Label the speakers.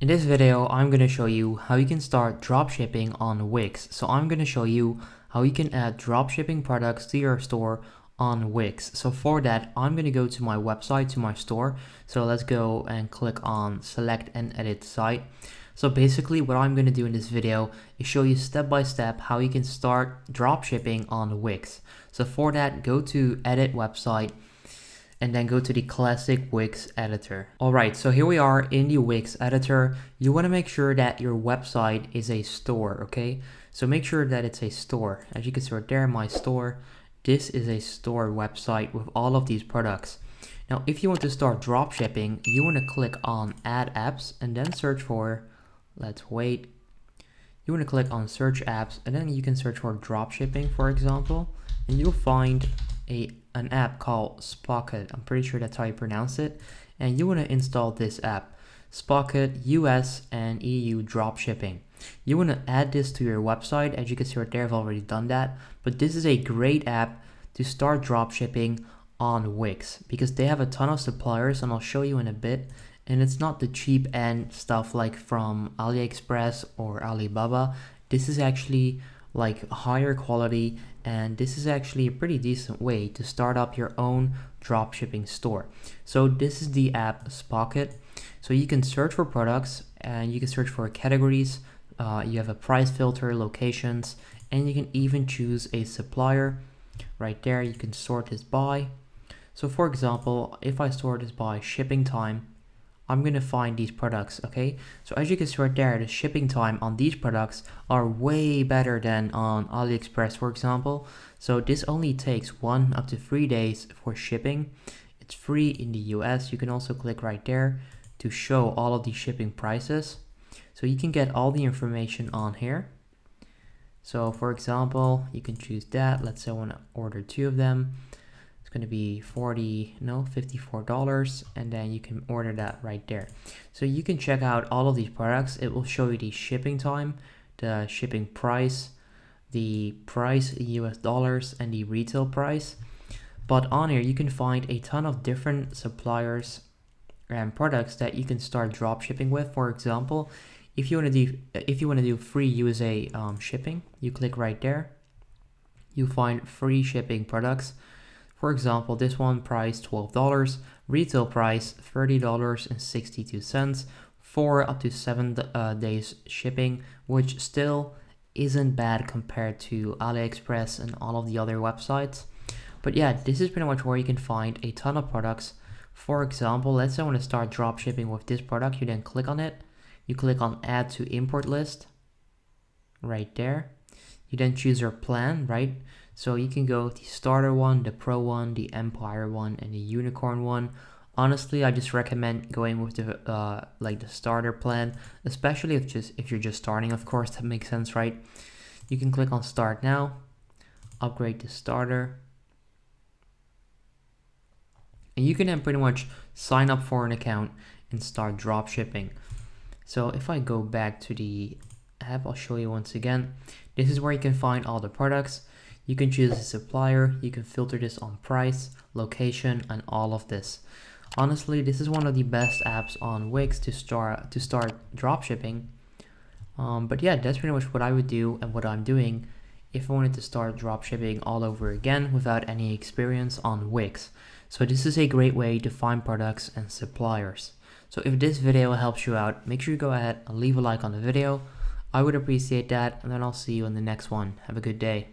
Speaker 1: In this video, I'm going to show you how you can start dropshipping on Wix. So I'm going to show you how you can add dropshipping products to your store on Wix. So for that, I'm going to go to my website, to my store. So let's go and click on select and edit site. So basically what I'm going to do in this video is show you step by step how you can start dropshipping on Wix. So for that, go to edit website and then go to the classic Wix editor. Alright, so here we are in the Wix editor. You want to make sure that your website is a store, okay? So make sure that it's a store. As you can see right there, my store, this is a store website with all of these products. Now, if you want to start dropshipping, you want to click on add apps and then search for, let's wait. You want to click on search apps and then you can search for dropshipping, for example, and you'll find an app called Spocket. I'm pretty sure that's how you pronounce it. And you want to install this app, Spocket US and EU Dropshipping. You want to add this to your website. As you can see right there, I've already done that. But this is a great app to start dropshipping on Wix because they have a ton of suppliers, and I'll show you in a bit. And it's not the cheap end stuff like from AliExpress or Alibaba. This is actually like higher quality, and this is actually a pretty decent way to start up your own dropshipping store. So this is the app Spocket. So you can search for products and you can search for categories. You have a price filter, locations, and you can even choose a supplier. Right there, you can sort this by. So for example, if I sort this by shipping time, I'm going to find these products, okay? So as you can see right there, the shipping time on these products are way better than on AliExpress, for example. So this only takes 1 up to 3 days for shipping. It's free in the US. You can also click right there to show all of the shipping prices. So you can get all the information on here. So for example, you can choose that. Let's say I want to order 2 of them. Going to be $54, and then you can order that right there. So you can check out all of these products. It will show you the shipping time, the shipping price, the price in US dollars, and the retail price. But on here you can find a ton of different suppliers and products that you can start drop shipping with. For example, if you want to do free USA shipping, you click right there. You find free shipping products. For example, this one price $12, retail price $30.62 for up to 7 days shipping, which still isn't bad compared to AliExpress and all of the other websites. But yeah, this is pretty much where you can find a ton of products. For example, let's say I want to start drop shipping with this product. You then click on it. You click on add to import list right there. You then choose your plan, right? So you can go with the starter one, the pro one, the empire one, and the unicorn one. Honestly, I just recommend going with the the starter plan, especially if you're just starting. Of course, that makes sense, right? You can click on start now, upgrade to starter, and you can then pretty much sign up for an account and start drop shipping. So if I go back to the app, I'll show you once again. This is where you can find all the products. You can choose a supplier, you can filter this on price, location, and all of this. Honestly, this is one of the best apps on Wix to start dropshipping. But yeah, that's pretty much what I would do and what I'm doing if I wanted to start dropshipping all over again without any experience on Wix. So this is a great way to find products and suppliers. So if this video helps you out, make sure you go ahead and leave a like on the video. I would appreciate that, and then I'll see you in the next one. Have a good day.